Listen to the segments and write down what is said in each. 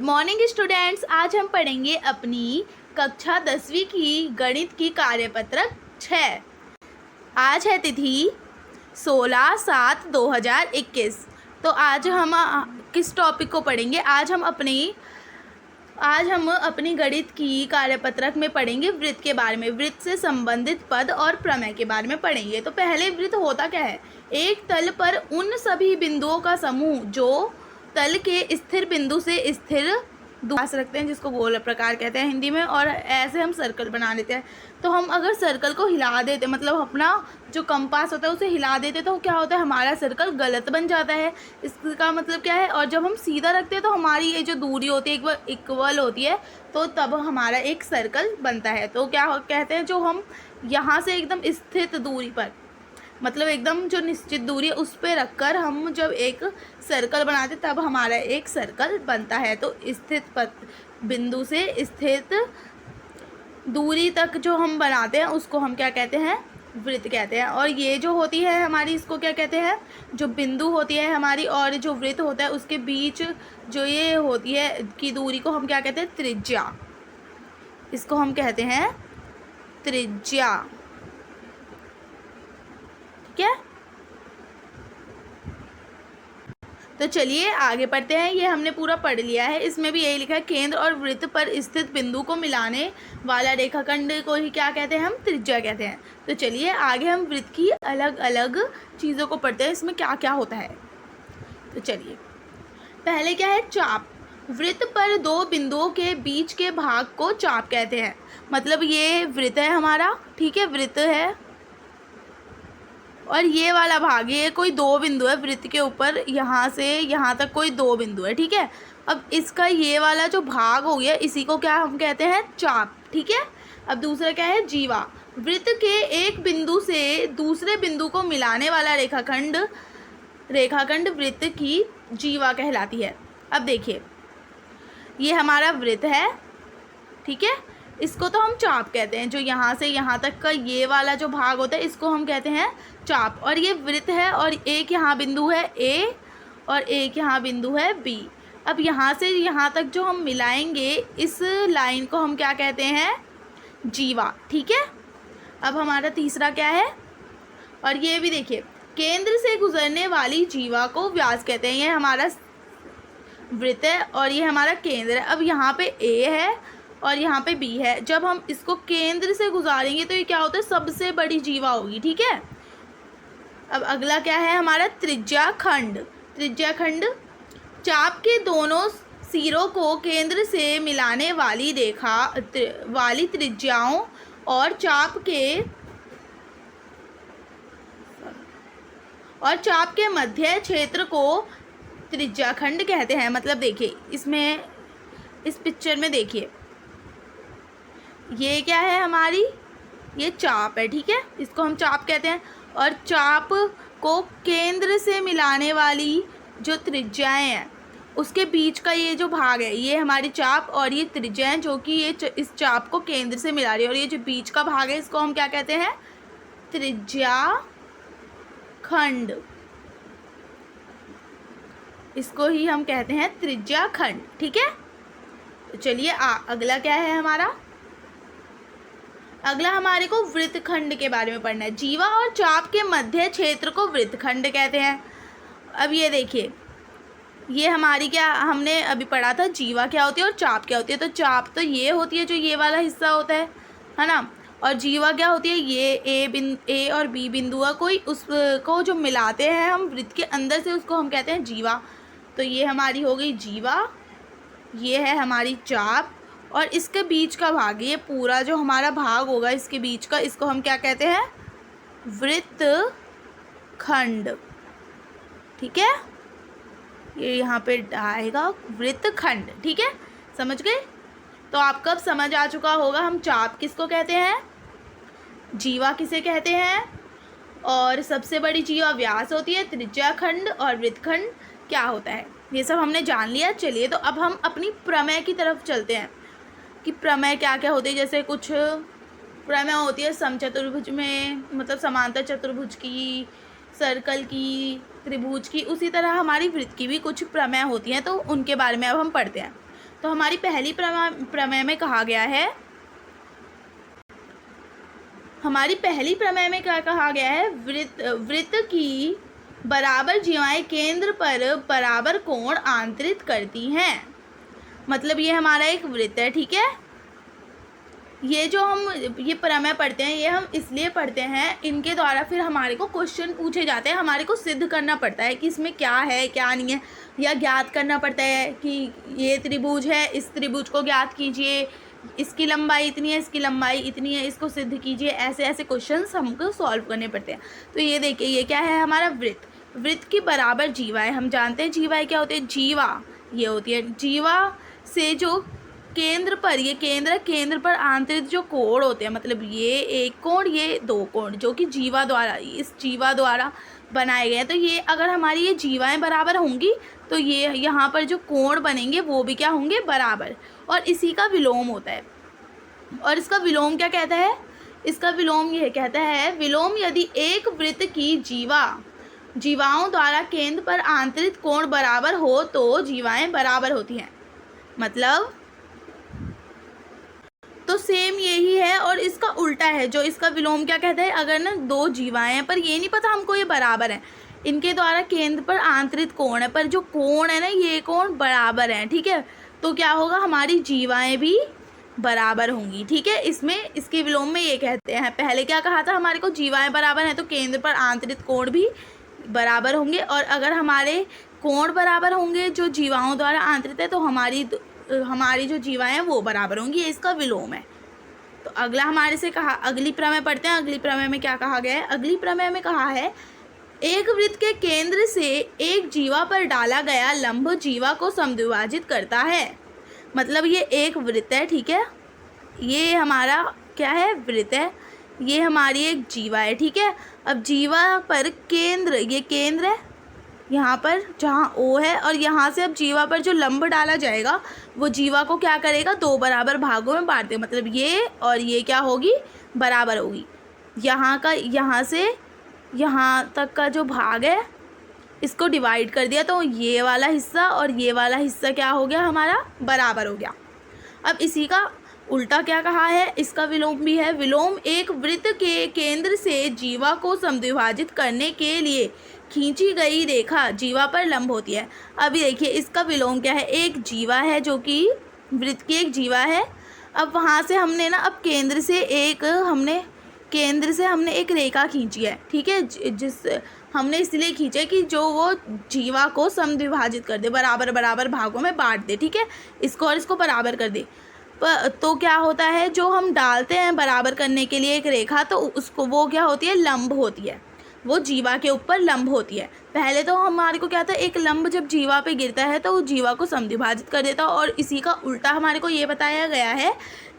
Morning students, आज हम पढ़ेंगे अपनी कक्षा 10वीं की गणित की कार्यपत्रक 6। आज है तिथि 16/7/2021। तो आज हम किस टॉपिक को पढ़ेंगे? आज हम अपनी गणित की कार्यपत्रक में पढ़ेंगे वृत्त के बारे में। वृत्त से संबंधित पद और प्रमेय के बारे में पढ़ेंगे। तो पहले वृत्त होता क्या है? एक तल पर उन सभी बिंदुओं का समूह जो तल के स्थिर बिंदु से स्थिर व्यास रखते हैं, जिसको गोल प्रकार कहते हैं हिंदी में, और ऐसे हम सर्कल बना लेते हैं। तो हम अगर सर्कल को हिला देते, मतलब अपना जो कंपास होता है उसे हिला देते, तो क्या होता है? हमारा सर्कल गलत बन जाता है। इसका मतलब क्या है? और जब हम सीधा रखते हैं तो हमारी ये जो दूरी होती है इक्वल होती है, तो तब हमारा एक सर्कल बनता है। तो क्या कहते हैं, जो हम यहाँ से एकदम स्थित दूरी पर, मतलब एकदम जो निश्चित दूरी है उस पर रखकर हम जब एक सर्कल बनाते तब हमारा एक सर्कल बनता है। तो स्थित बिंदु से स्थित दूरी तक जो हम बनाते हैं उसको हम क्या कहते हैं? वृत्त कहते हैं। और ये जो होती है हमारी, इसको क्या कहते हैं? जो बिंदु होती है हमारी और जो वृत्त होता है उसके बीच जो ये होती है की दूरी को हम क्या कहते हैं? त्रिज्या। इसको हम कहते हैं त्रिज्या। ठीक है, तो चलिए आगे पढ़ते हैं। ये हमने पूरा पढ़ लिया है। इसमें भी यही लिखा है, केंद्र और वृत्त पर स्थित बिंदु को मिलाने वाला रेखाखंड को ही क्या कहते हैं? हम त्रिज्या कहते हैं। तो चलिए आगे हम वृत्त की अलग अलग चीज़ों को पढ़ते हैं, इसमें क्या क्या होता है। तो चलिए, पहले क्या है? चाप। वृत्त पर दो बिंदुओं के बीच के भाग को चाप कहते हैं। मतलब ये वृत्त है हमारा, ठीक है, वृत्त है, और ये वाला भाग, ये कोई दो बिंदु है वृत्त के ऊपर, यहाँ से यहाँ तक कोई दो बिंदु है, ठीक है। अब इसका ये वाला जो भाग हो गया, इसी को क्या हम कहते हैं? चाप, ठीक है। अब दूसरा क्या है? जीवा। वृत्त के एक बिंदु से दूसरे बिंदु को मिलाने वाला रेखाखंड वृत्त की जीवा कहलाती है। अब देखिए, ये हमारा वृत्त है, ठीक है, इसको तो हम चाप कहते हैं। जो यहाँ से यहाँ तक का ये वाला जो भाग होता है इसको हम कहते हैं चाप। और ये वृत्त है, और एक यहाँ बिंदु है ए और एक यहाँ बिंदु है बी। अब यहाँ से यहाँ तक जो हम मिलाएंगे, इस लाइन को हम क्या कहते हैं? जीवा, ठीक है। अब हमारा तीसरा क्या है? और ये भी देखिए, केंद्र से गुजरने वाली जीवा को व्यास कहते हैं। ये हमारा वृत्त है और ये हमारा केंद्र है। अब यहाँ पे ए है और यहाँ पे बी है। जब हम इसको केंद्र से गुजारेंगे तो ये क्या होता है? सबसे बड़ी जीवा होगी, ठीक है। अब अगला क्या है हमारा? त्रिज्याखंड। त्रिज्याखंड चाप के दोनों सिरों को केंद्र से मिलाने वाली वाली त्रिज्याओं और चाप के मध्य क्षेत्र को त्रिज्याखंड कहते हैं। मतलब देखिए, इसमें इस पिक्चर में देखिए, ये क्या है हमारी? ये चाप है, ठीक है, इसको हम चाप कहते हैं। और चाप को केंद्र से मिलाने वाली जो त्रिज्याएं हैं उसके बीच का ये जो भाग है, ये हमारी चाप, और ये त्रिज्याएं जो कि ये इस चाप को केंद्र से मिला रही है, और ये जो बीच का भाग है इसको हम क्या कहते हैं? त्रिज्याखंड। इसको ही हम कहते हैं त्रिज्याखंड, ठीक है। तो चलिए अगला क्या है हमारा? अगला हमारे को वृत्तखंड के बारे में पढ़ना है। जीवा और चाप के मध्य क्षेत्र को वृत्तखंड कहते हैं। अब ये देखिए, ये हमारी क्या हमने अभी पढ़ा था? जीवा क्या होती है और चाप क्या होती है। तो चाप तो ये होती है जो ये वाला हिस्सा होता है ना। और जीवा क्या होती है? ये ए और बी बिंदु है, कोई उसको जो मिलाते हैं हम वृत्त के अंदर से, उसको हम कहते हैं जीवा। तो ये हमारी हो गई जीवा, ये है हमारी चाप, और इसके बीच का भाग, ये पूरा जो हमारा भाग होगा इसके बीच का, इसको हम क्या कहते हैं? वृत्तखंड, ठीक है। ये यहाँ पे आएगा वृत्तखंड, ठीक है, समझ गए? तो आपको अब समझ आ चुका होगा हम चाप किसको कहते हैं, जीवा किसे कहते हैं, और सबसे बड़ी जीवा व्यास होती है, त्रिज्याखंड, और वृत्तखंड क्या होता है, ये सब हमने जान लिया। चलिए, तो अब हम अपनी प्रमेय की तरफ चलते हैं कि प्रमेय क्या क्या होती है। जैसे कुछ प्रमेय होती है समचतुर्भुज में, मतलब समांतर चतुर्भुज की, सर्कल की, त्रिभुज की, उसी तरह हमारी वृत्त की भी कुछ प्रमेय होती हैं। तो उनके बारे में अब हम पढ़ते हैं। तो हमारी पहली प्रमेय में कहा गया है, हमारी पहली प्रमेय में क्या कहा गया है, वृत्त की बराबर जीवाएं केंद्र पर बराबर कोण आंतरित करती हैं। मतलब ये हमारा एक वृत्त है, ठीक है। ये जो हम ये प्रमेय पढ़ते हैं, ये हम इसलिए पढ़ते हैं, इनके द्वारा फिर हमारे को क्वेश्चन पूछे जाते हैं, हमारे को सिद्ध करना पड़ता है कि इसमें क्या है क्या नहीं है, या ज्ञात करना पड़ता है कि ये त्रिभुज है, इस त्रिभुज को ज्ञात कीजिए, इसकी लंबाई इतनी है, इसकी लंबाई इतनी है, इसको सिद्ध कीजिए। ऐसे ऐसे क्वेश्चंस हमको सॉल्व करने पड़ते हैं। तो ये देखिए, ये क्या है, हमारा वृत्त। वृत्त की बराबर जीवाएं, हम जानते हैं जीवाएं क्या होती है, जीवा ये होती है, जीवा से जो केंद्र पर, ये केंद्र पर आंतरिक जो कोण होते हैं, मतलब ये एक कोण, ये दो कोण, जो कि जीवा द्वारा, इस जीवा द्वारा बनाए गए हैं। तो ये अगर हमारी ये जीवाएं बराबर होंगी तो ये यहाँ पर जो कोण बनेंगे वो भी क्या होंगे, बराबर। और इसी का विलोम होता है। और इसका विलोम क्या कहता है, इसका विलोम यह कहता है, विलोम यदि एक वृत्त की जीवाओं द्वारा केंद्र पर आंतरिक कोण बराबर हो तो जीवाएं बराबर होती हैं। मतलब तो सेम यही है। और इसका उल्टा है, जो इसका विलोम क्या कहता है, अगर ना दो जीवाएं हैं पर ये नहीं पता हमको ये बराबर है, इनके द्वारा केंद्र पर आंतरिक कोण है, पर जो कोण है ना, ये कोण बराबर है, ठीक है, तो क्या होगा, हमारी जीवाएं भी बराबर होंगी, ठीक है। इसमें इसके विलोम में ये कहते हैं, पहले क्या कहा था, हमारे को जीवाएं बराबर हैं तो केंद्र पर आंतरिक कोण भी बराबर होंगे, और अगर हमारे कोण बराबर होंगे जो जीवाओं द्वारा आंतरिक है तो हमारी जो जीवाएं हैं वो बराबर होंगी। ये इसका विलोम है। तो अगला हमारे से कहा, अगली प्रमेय पढ़ते हैं। अगली प्रमेय में क्या कहा गया है, अगली प्रमेय में कहा है, एक वृत्त के केंद्र से एक जीवा पर डाला गया लंब जीवा को समद्विभाजित करता है। मतलब ये एक वृत्त है, ठीक है, ये हमारा क्या है, वृत्त है, ये हमारी एक जीवा है, ठीक है। अब जीवा पर केंद्र, ये केंद्र है यहाँ पर जहाँ ओ है, और यहाँ से अब जीवा पर जो लंब डाला जाएगा वो जीवा को क्या करेगा, दो बराबर भागों में बांट देगा। मतलब ये और ये क्या होगी, बराबर होगी। यहाँ से यहाँ तक का जो भाग है इसको डिवाइड कर दिया तो ये वाला हिस्सा और ये वाला हिस्सा क्या हो गया, हमारा बराबर हो गया। अब इसी का उल्टा क्या कहा है, इसका विलोम भी है। विलोम एक वृत्त के केंद्र से जीवा को समद्विभाजित करने के लिए खींची गई रेखा जीवा पर लंब होती है। अभी देखिए इसका विलोम क्या है, एक जीवा है जो कि वृत्त की एक जीवा है। अब वहाँ से हमने ना, अब केंद्र से हमने एक रेखा खींची है, ठीक है, जिस हमने इसलिए खींचे कि जो वो जीवा को समद्विभाजित कर दे, बराबर बराबर भागों में बांट दे, ठीक है, इसको और इसको बराबर कर दे। तो क्या होता है, जो हम डालते हैं बराबर करने के लिए एक रेखा, तो उसको वो क्या होती है, लंब होती है, वो जीवा के ऊपर लंब होती है। पहले तो हमारे को क्या था, एक लंब जब जीवा पे गिरता है तो वो जीवा को समद्विभाजित कर देता। और इसी का उल्टा हमारे को ये बताया गया है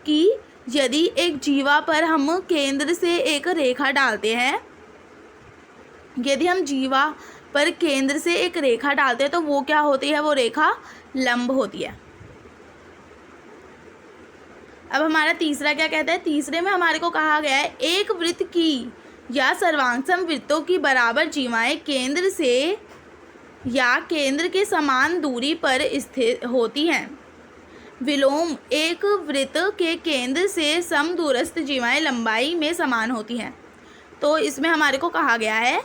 कि यदि एक जीवा पर हम केंद्र से एक रेखा डालते हैं, यदि हम जीवा पर केंद्र से एक रेखा डालते हैं तो वो क्या होती है, वो रेखा लंब होती है। अब हमारा तीसरा क्या कहता है, तीसरे में हमारे को कहा गया है, एक वृत्त की या सर्वांगसम वृत्तों की बराबर जीवाएं केंद्र से या केंद्र के समान दूरी पर स्थित होती हैं। विलोम एक वृत्त के केंद्र से समदूरस्थ जीवाएं लंबाई में समान होती हैं। तो इसमें हमारे को कहा गया है,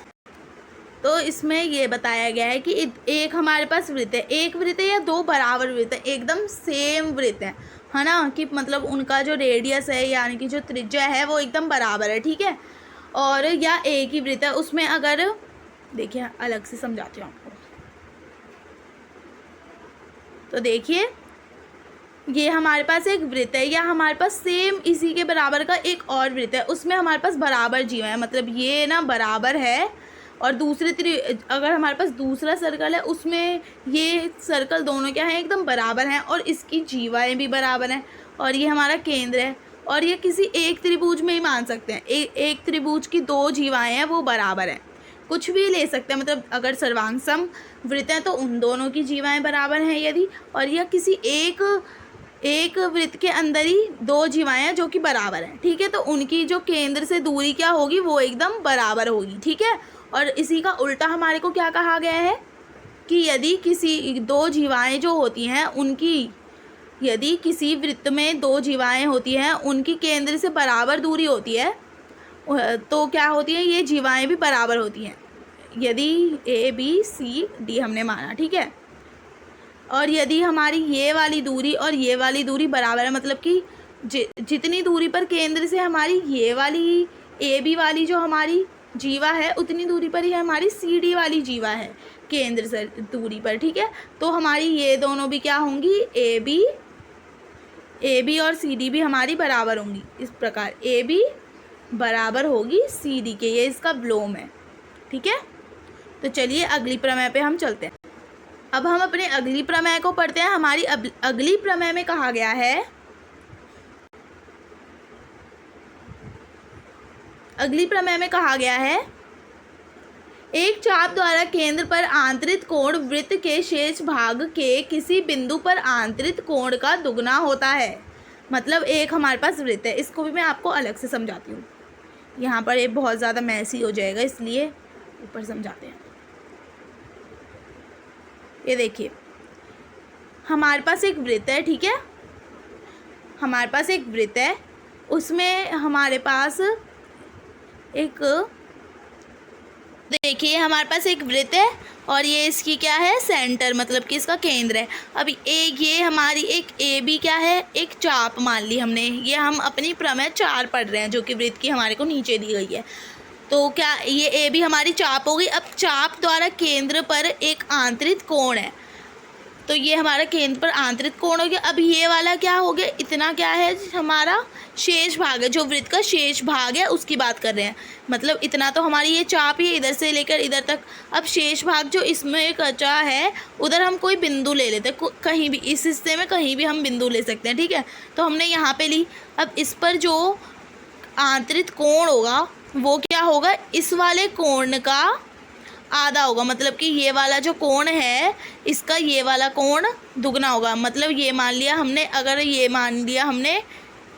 तो इसमें ये बताया गया है कि एक हमारे पास वृत्त है, एक वृत्त है या दो बराबर वृत्त है, एकदम सेम वृत्त है ना, कि मतलब उनका जो रेडियस है यानी कि जो त्रिज्या है वो एकदम बराबर है, ठीक है, और या एक ही वृत्त है, उसमें अगर देखिए अलग से समझाती हूँ आपको। तो देखिए ये हमारे पास एक वृत्त है, या हमारे पास सेम इसी के बराबर का एक और वृत्त है, उसमें हमारे पास बराबर जीवा है, मतलब ये ना बराबर है। और अगर हमारे पास दूसरा सर्कल है उसमें ये सर्कल दोनों क्या हैं, एकदम बराबर हैं, और इसकी जीवाएं भी बराबर हैं, और ये हमारा केंद्र है। और ये किसी एक त्रिभुज में ही मान सकते हैं, एक त्रिभुज की दो जीवाएं हैं वो बराबर हैं, कुछ भी ले सकते हैं, मतलब अगर सर्वांगसम वृत्त है तो उन दोनों की जीवाएं बराबर हैं यदि, और यह किसी एक वृत्त के अंदर ही दो जीवाएं हैं जो कि बराबर हैं, ठीक है, तो उनकी जो केंद्र से दूरी क्या होगी, वो एकदम बराबर होगी, ठीक है। और इसी का उल्टा हमारे को क्या कहा गया है कि यदि किसी दो जीवाएं जो होती हैं उनकी यदि किसी वृत्त में दो जीवाएं होती हैं, उनकी केंद्र से बराबर दूरी होती है, तो क्या होती है, ये जीवाएं भी बराबर होती हैं। यदि ए बी सी डी हमने माना, ठीक है, और यदि हमारी ये वाली दूरी और ये वाली दूरी बराबर है, मतलब कि जितनी दूरी पर केंद्र से हमारी ये वाली ए बी वाली जो हमारी जीवा है, उतनी दूरी पर ही हमारी सी डी वाली जीवा है केंद्र से दूरी पर, ठीक है। तो हमारी ये दोनों भी क्या होंगी, ए बी और सी डी भी हमारी बराबर होंगी। इस प्रकार ए बी बराबर होगी सी डी के, ये इसका विलोम है, ठीक है। तो चलिए अगली प्रमेय पे हम चलते हैं। अब हम अपने अगली प्रमेय को पढ़ते हैं। हमारी अगली प्रमेय में कहा गया है, अगली प्रमेय में कहा गया है, एक चाप द्वारा केंद्र पर आंतरित कोण वृत्त के शेष भाग के किसी बिंदु पर आंतरित कोण का दुगना होता है। मतलब एक हमारे पास वृत्त है, इसको भी मैं आपको अलग से समझाती हूँ, यहाँ पर ये बहुत ज़्यादा मैसी हो जाएगा, इसलिए ऊपर समझाते हैं। ये देखिए, हमारे पास एक वृत्त है, ठीक है, हमारे पास एक वृत्त है, उसमें हमारे पास एक, देखिए हमारे पास एक वृत्त है और ये इसकी क्या है, सेंटर, मतलब कि इसका केंद्र है। अब एक ये हमारी एक ए बी क्या है, एक चाप मान ली हमने, ये हम अपनी प्रमेय 4 पढ़ रहे हैं जो कि वृत्त की हमारे को नीचे दी गई है। तो क्या ये ए बी हमारी चाप हो गई। अब चाप द्वारा केंद्र पर एक आंतरित कोण है, तो ये हमारा केंद्र पर आंतरित कोण हो गया। अब ये वाला क्या हो गया, इतना क्या है, हमारा शेष भाग है, जो वृत्त का शेष भाग है उसकी बात कर रहे हैं। मतलब इतना तो हमारी ये चाप ही है, इधर से लेकर इधर तक। अब शेष भाग जो इसमें बचा है, उधर हम कोई बिंदु ले लेते हैं, कहीं भी इस हिस्से में कहीं भी हम बिंदु ले सकते हैं, ठीक है। तो हमने यहाँ पे ली। अब इस पर जो आंतरित कोण होगा वो क्या होगा, इस वाले कोण का आधा होगा। मतलब कि ये वाला जो कोण है, इसका ये वाला कोण दुगना होगा। मतलब ये मान लिया हमने, अगर ये मान लिया हमने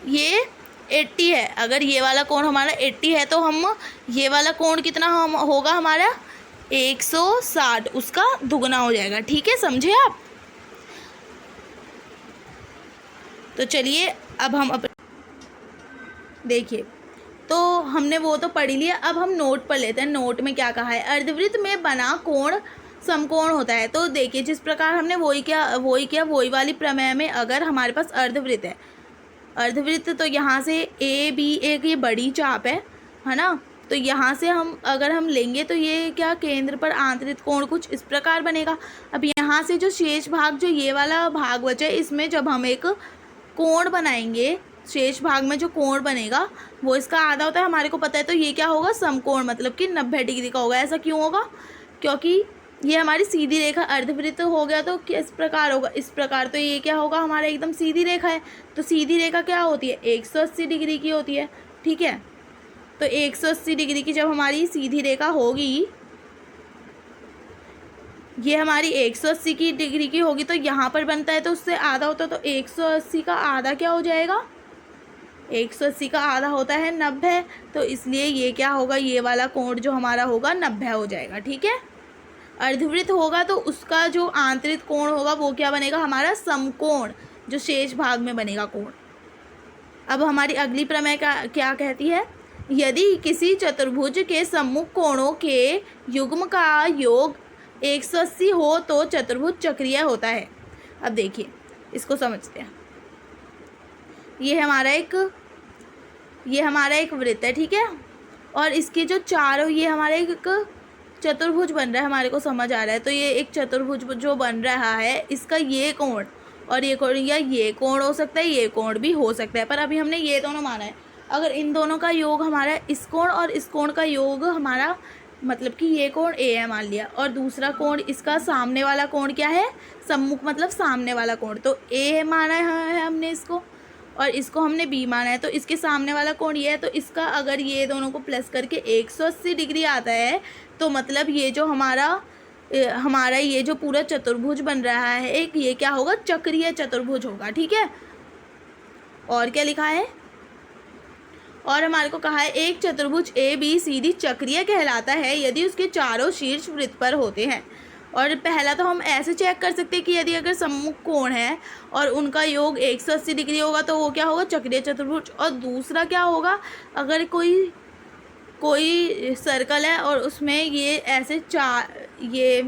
ये 80 है, अगर ये वाला कोण हमारा 80 है, तो हम ये वाला कोण कितना होगा हमारा 160, उसका दुगना हो जाएगा, ठीक है, समझे आप। तो चलिए अब हम देखिए, तो हमने वो तो पढ़ लिया। अब हम नोट पर लेते हैं। नोट में क्या कहा है, अर्धवृत्त में बना कोण समकोण होता है। तो देखिए, जिस प्रकार हमने वही वाली प्रमेय में अगर हमारे पास अर्धवृत्त है, अर्धवृत्त, तो यहाँ से ए बी एक ये बड़ी चाप है ना। तो यहाँ से अगर हम लेंगे तो ये क्या, केंद्र पर आंतरिक कोण कुछ इस प्रकार बनेगा। अब यहाँ से जो शेष भाग, जो ये वाला भाग बचा है, इसमें जब हम एक कोण बनाएंगे, शेष भाग में जो कोण बनेगा वो इसका आधा होता है, हमारे को पता है। तो ये क्या होगा, समकोण, मतलब कि 90 डिग्री का होगा। ऐसा क्यों होगा, क्योंकि ये हमारी सीधी रेखा, अर्धवृत्त हो गया तो किस प्रकार होगा, इस प्रकार। तो ये क्या होगा, हमारा एकदम सीधी रेखा है। तो सीधी रेखा क्या होती है, 180 डिग्री की होती है, ठीक है। तो 180 डिग्री की जब हमारी सीधी रेखा होगी, ये हमारी 180 की डिग्री की होगी, तो यहाँ पर बनता है तो उससे आधा होता है। तो 180 का आधा क्या हो जाएगा, 180 का आधा होता है 90। तो इसलिए ये क्या होगा, ये वाला कोण जो हमारा होगा 90 हो जाएगा, ठीक है। अर्धवृत्त होगा तो उसका जो आंतरिक कोण होगा वो क्या बनेगा, हमारा समकोण, जो शेष भाग में बनेगा कोण। अब हमारी अगली प्रमेय क्या कहती है, यदि किसी चतुर्भुज के सम्मुख कोणों के युग्म का योग 180 हो तो चतुर्भुज चक्रीय होता है। अब देखिए, इसको समझते हैं। ये हमारा एक वृत्त है, ठीक है, और इसके जो चारों, ये हमारा एक चतुर्भुज बन रहा है, हमारे को समझ आ रहा है। तो ये एक चतुर्भुज जो बन रहा है, इसका ये कोण और ये कोण, या ये कोण हो सकता है, ये कोण भी हो सकता है, पर अभी हमने ये दोनों माना है। अगर इन दोनों का योग हमारा, इस कोण और इस कोण का योग हमारा, मतलब कि ये कोण ए है मान लिया, और दूसरा कोण, इसका सामने वाला कोण क्या है, सम्मुख, मतलब सामने वाला कोण, तो ए माना है हमने इसको, और इसको हमने बी माना है। तो इसके सामने वाला कोण ये है, तो इसका अगर ये दोनों को प्लस करके 180 डिग्री आता है, तो मतलब ये जो हमारा ये जो पूरा चतुर्भुज बन रहा है एक, ये क्या होगा, चक्रीय चतुर्भुज होगा, ठीक है। और क्या लिखा है, और हमारे को कहा है एक चतुर्भुज ए बी सी डी चक्रीय कहलाता है यदि उसके चारों शीर्ष वृत्त पर होते हैं। और पहला तो हम ऐसे चेक कर सकते हैं कि यदि अगर सम्मुख कोण है और उनका योग 180 डिग्री होगा तो वो क्या होगा, चक्रीय चतुर्भुज। और दूसरा क्या होगा, अगर कोई सर्कल है और उसमें ये ऐसे ये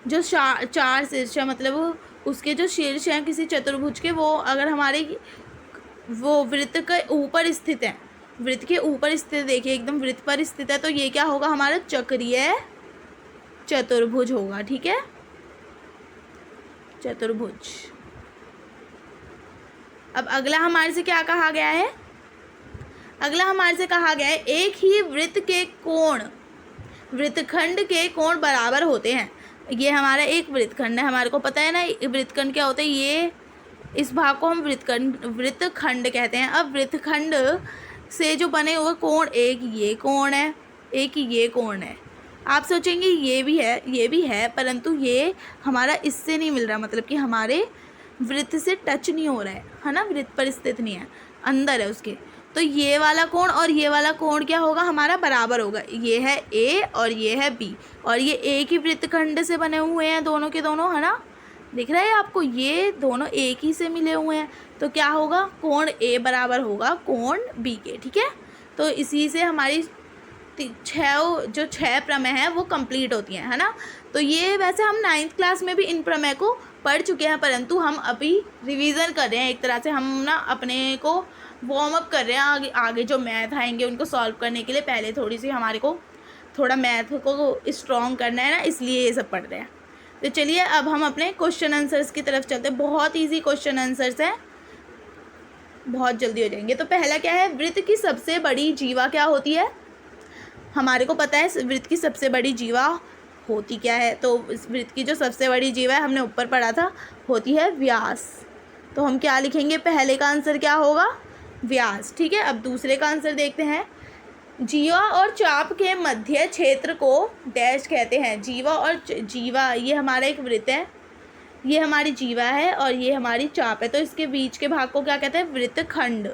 जो चार शीर्ष है, मतलब उसके जो शीर्ष हैं किसी चतुर्भुज के, वो अगर हमारे वो वृत्त के ऊपर स्थित है, वृत्त के ऊपर स्थित, देखिए एकदम वृत्त पर स्थित है, तो ये क्या होगा, हमारा चक्रीय चतुर्भुज होगा। ठीक है, चतुर्भुज। अब अगला हमारे से क्या कहा गया है, अगला हमारे से कहा गया है एक ही वृत्त के कोण, वृत्तखंड के कोण बराबर होते हैं। ये हमारा एक वृत्तखंड है, हमारे को पता है ना वृत्तखंड क्या होता है, ये इस भाग को हम वृत्तखंड कहते हैं। अब वृत्तखंड से जो बने हुए कोण, एक ये कोण है, एक ये कोण है। आप सोचेंगे ये भी है, परंतु ये हमारा इससे नहीं मिल रहा, मतलब कि हमारे वृत्त से टच नहीं हो रहा है ना, वृत्त पर स्थित नहीं है, अंदर है उसके। तो ये वाला कोण और ये वाला कोण क्या होगा, हमारा बराबर होगा। ये है ए और ये है बी, और ये एक ही वृत्तखंड से बने हुए हैं दोनों के दोनों, है ना, दिख रहा है आपको, ये दोनों एक ही से मिले हुए हैं। तो क्या होगा, कोण ए बराबर होगा कोण बी के। ठीक है, तो इसी से हमारी छह प्रमेय हैं वो कंप्लीट होती हैं, है ना। तो ये वैसे हम 9th क्लास में भी इन प्रमेय को पढ़ चुके हैं, परंतु हम अभी रिवीजन कर रहे हैं, एक तरह से हम ना अपने को वार्म अप कर रहे हैं आगे जो मैथ आएंगे उनको सॉल्व करने के लिए। पहले थोड़ी सी हमारे को थोड़ा मैथ को स्ट्रॉन्ग करना है ना, इसलिए ये सब पढ़ रहे हैं। तो चलिए अब हम अपने क्वेश्चन आंसर्स की तरफ चलते हैं। बहुत ईजी क्वेश्चन आंसर्स हैं, बहुत जल्दी हो जाएंगे। तो पहला क्या है, वृत्त की सबसे बड़ी जीवा क्या होती है। हमारे को पता है वृत्त की सबसे बड़ी जीवा होती क्या है, तो इस वृत्त की जो सबसे बड़ी जीवा है हमने ऊपर पढ़ा था, होती है व्यास। तो हम क्या लिखेंगे, पहले का आंसर क्या होगा, व्यास। ठीक है, अब दूसरे का आंसर देखते हैं। जीवा और चाप के मध्य क्षेत्र को डैश कहते हैं। जीवा ये हमारा एक वृत्त है, ये हमारी जीवा है और ये हमारी चाप है, तो इसके बीच के भाग को क्या कहते हैं, वृत्तखंड।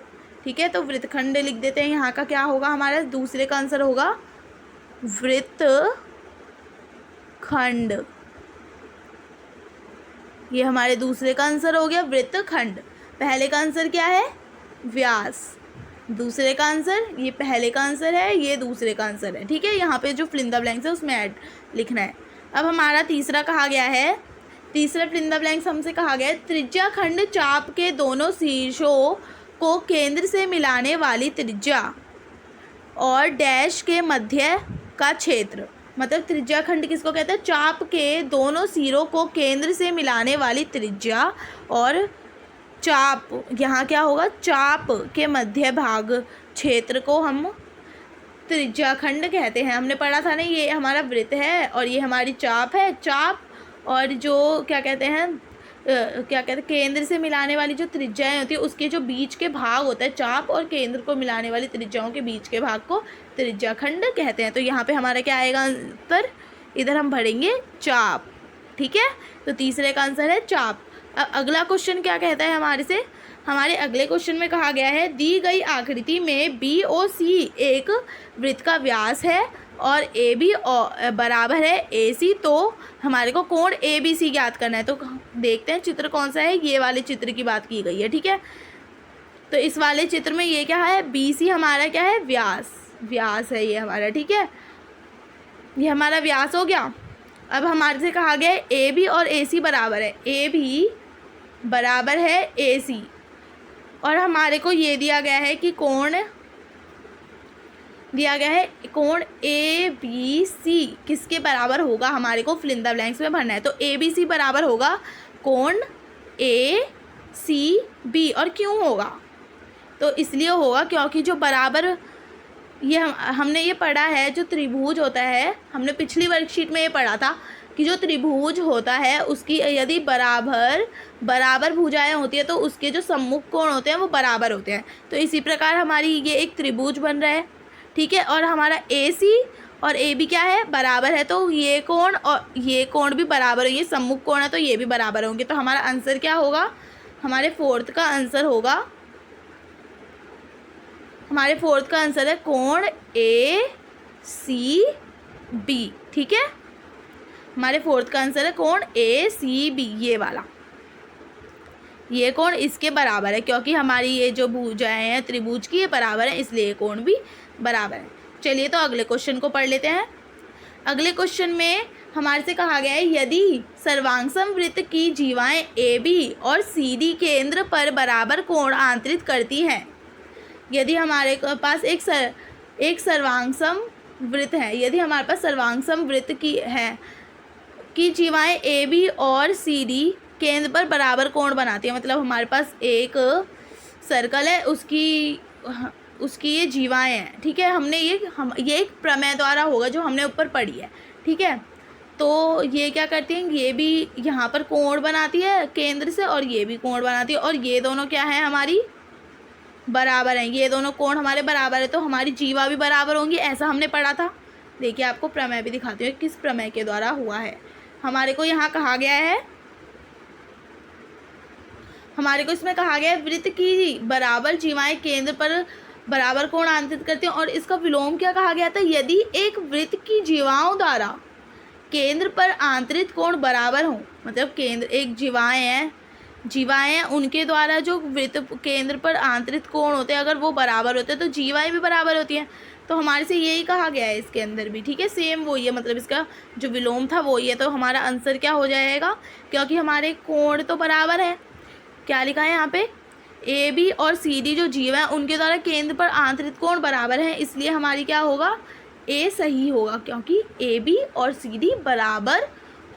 ठीक है, तो वृत्तखंड लिख देते हैं। यहाँ का क्या होगा, हमारा दूसरे का आंसर होगा वृत्तखंड। ये हमारे दूसरे का आंसर हो गया वृत्तखंड। पहले का आंसर क्या है, व्यास। दूसरे का आंसर, ये पहले का आंसर है, ये दूसरे का आंसर है। ठीक है, यहाँ पे जो फिल इन द ब्लैंक्स है उसमें ऐड लिखना है। अब हमारा तीसरा कहा गया है, तीसरा फिल इन द ब्लैंक्स हमसे कहा गया है, त्रिज्या खंड चाप के दोनों शीर्षों को केंद्र से मिलाने वाली त्रिज्या और डैश के मध्य का क्षेत्र। मतलब त्रिज्या खंड किसको कहते हैं, चाप के दोनों सिरों को केंद्र से मिलाने वाली त्रिज्या और चाप, यहाँ क्या होगा, चाप के मध्य भाग क्षेत्र को हम त्रिज्या खंड कहते हैं। हमने पढ़ा था ना, ये हमारा वृत्त है और ये हमारी चाप है। चाप और जो क्या कहते हैं केंद्र से मिलाने वाली जो त्रिज्याएं होती है, उसके जो बीच के भाग होता है, चाप और केंद्र को मिलाने वाली त्रिज्याओं के बीच के भाग को त्रिज्या खंड कहते हैं। तो यहाँ पे हमारा क्या आएगा आंसर, इधर हम भरेंगे चाप। ठीक है, तो तीसरे का आंसर है चाप। अब अगला क्वेश्चन क्या कहता है हमारे से, हमारे अगले क्वेश्चन में कहा गया है, दी गई आकृति में बी ओ सी एक वृत्त का व्यास है और ए बी बराबर है ए सी, तो हमारे को कोण ए बी सी ज्ञात करना है। तो देखते हैं चित्र कौन सा है, ये वाले चित्र की बात की गई है। ठीक है, तो इस वाले चित्र में ये क्या है, बी सी हमारा क्या है, व्यास है ये हमारा। ठीक है, ये हमारा व्यास हो गया। अब हमारे से कहा गया है ए बी और ए सी बराबर है, ए बी बराबर है ए सी, और हमारे को ये दिया गया है कि कोण दिया गया है, कोण ए बी सी किसके बराबर होगा, हमारे को फिल इन द ब्लैंक्स में भरना है। तो ए बी सी बराबर होगा कोण ए सी बी। और क्यों होगा, तो इसलिए होगा क्योंकि जो बराबर, ये हमने ये पढ़ा है, जो त्रिभुज होता है, हमने पिछली वर्कशीट में ये पढ़ा था कि जो त्रिभुज होता है उसकी यदि बराबर भुजाएं होती है तो उसके जो सम्मुख कोण होते हैं वो बराबर होते हैं। तो इसी प्रकार हमारी ये एक त्रिभुज बन रहा है। ठीक है, और हमारा ए सी और ए बी क्या है, बराबर है, तो ये कोण और ये कोण भी बराबर है, ये सम्मुख कोण है तो ये भी बराबर होंगे। तो हमारा आंसर क्या होगा, हमारे फोर्थ का आंसर होगा, हमारे फोर्थ का आंसर है कोण ए सी बी। ठीक है, हमारे फोर्थ का आंसर है कोण ACB, ये वाला, ये कोण इसके बराबर है, क्योंकि हमारी ये जो भुजाएं हैं त्रिभुज की ये बराबर है, इसलिए ये कोण भी बराबर है। चलिए तो अगले क्वेश्चन को पढ़ लेते हैं। अगले क्वेश्चन में हमारे से कहा गया है यदि सर्वांगसम वृत्त की जीवाएं AB और CD केंद्र पर बराबर कोण आंतरित करती हैं। यदि हमारे पास एक सर्वांगसम वृत्त है, यदि हमारे पास सर्वांगसम वृत्त की जीवाएं AB और CD केंद्र पर बराबर कोण बनाती है, मतलब हमारे पास एक सर्कल है, उसकी ये जीवाएं हैं, ठीक है। हमने ये एक प्रमेय द्वारा होगा जो हमने ऊपर पढ़ी है, ठीक है। तो ये क्या करती हैं, ये भी यहाँ पर कोण बनाती है केंद्र से और ये भी कोण बनाती है, और ये दोनों क्या है हमारी बराबर हैं, ये दोनों कोण हमारे बराबर है, तो हमारी जीवा भी बराबर होंगी, ऐसा हमने पढ़ा था। देखिए आपको प्रमेय भी दिखाती हूँ किस प्रमेय के द्वारा हुआ है। हमारे को यहाँ कहा गया है, हमारे को इसमें कहा गया है वृत्त की बराबर जीवाएं केंद्र पर बराबर कोण आंतरित करती हैं, और इसका विलोम क्या कहा गया था, यदि एक वृत्त की जीवाओं द्वारा केंद्र पर आंतरित कोण बराबर हो, मतलब केंद्र एक जीवाएं हैं उनके द्वारा जो वृत्त केंद्र पर आंतरित कोण होते हैं अगर वो बराबर होते हैं तो जीवाएं भी बराबर होती हैं। तो हमारे से यही कहा गया है इसके अंदर भी, ठीक है, सेम वही है, मतलब इसका जो विलोम था वही है। तो हमारा आंसर क्या हो जाएगा, क्योंकि हमारे कोण तो बराबर है, क्या लिखा है यहाँ पे, AB और CD जो जीव हैं उनके द्वारा केंद्र पर आंतरित कोण बराबर है, इसलिए हमारी क्या होगा, A सही होगा, क्योंकि AB और CD बराबर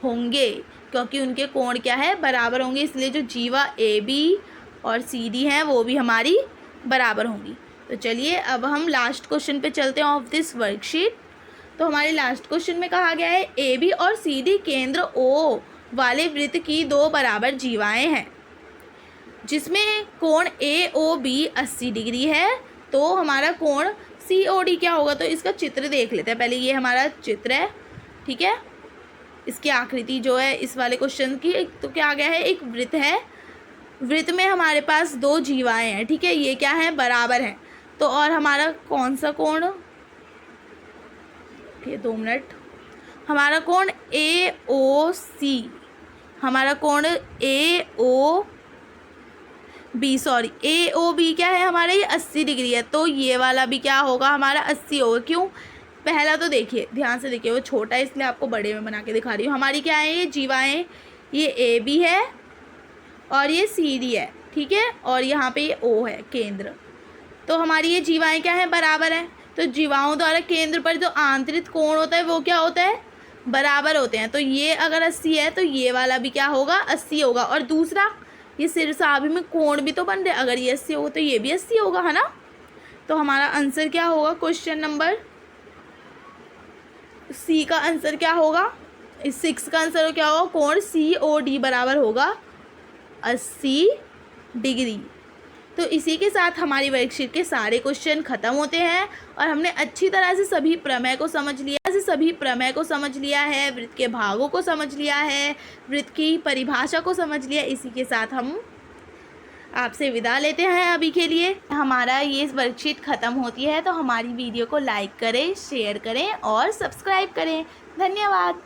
होंगे, क्योंकि उनके कोण क्या है बराबर होंगे, इसलिए जो जीवा AB और CD हैं वो भी हमारी बराबर होंगी। तो चलिए अब हम लास्ट क्वेश्चन पे चलते हैं ऑफ दिस वर्कशीट। तो हमारे लास्ट क्वेश्चन में कहा गया है AB और CD केंद्र O वाले वृत्त की दो बराबर जीवाएं हैं जिसमें कोण AOB 80 डिग्री है, तो हमारा कोण COD क्या होगा। तो इसका चित्र देख लेते हैं पहले, ये हमारा चित्र है, ठीक है, इसकी आकृति जो है इस वाले क्वेश्चन की। तो क्या आ गया है, एक वृत्त है, वृत्त में हमारे पास दो जीवाएं हैं, ठीक है, ये क्या है बराबर है। तो और हमारा कौन सा कोण, ठीक 2 मिनट, हमारा कोण AOC, हमारा कोण AOB क्या है हमारा, ये 80 डिग्री है, तो ये वाला भी क्या होगा हमारा 80 होगा। क्यों, पहला तो देखिए ध्यान से देखिए, वो छोटा है इसलिए आपको बड़े में बना के दिखा रही हूँ। हमारी क्या है ये जीवाएं, ये AB है और ये CD है, ठीक है, और यहाँ पे ये O है केंद्र। तो हमारी ये जीवाएं क्या है बराबर है, तो जीवाओं द्वारा केंद्र पर जो आंतरिक कोण होता है वो क्या होता है बराबर होते हैं। तो ये अगर 80 है तो ये वाला भी क्या होगा 80 होगा, और दूसरा ये सिरसाभी में कोण भी तो बन रहे, अगर ये 80 होगा तो ये भी 80 होगा, है ना। तो हमारा आंसर क्या होगा, क्वेश्चन नंबर C का आंसर क्या होगा, इस 6 का आंसर क्या होगा, कोण COD बराबर होगा 80 डिग्री। तो इसी के साथ हमारी वर्कशीट के सारे क्वेश्चन ख़त्म होते हैं, और हमने अच्छी तरह से सभी प्रमेय को समझ लिया है, वृत्त के भागों को समझ लिया है, वृत्त की परिभाषा को समझ लिया। इसी के साथ हम आपसे विदा लेते हैं अभी के लिए। हमारा ये वर्कशीट ख़त्म होती है, तो हमारी वीडियो को लाइक करें, शेयर करें और सब्सक्राइब करें। धन्यवाद।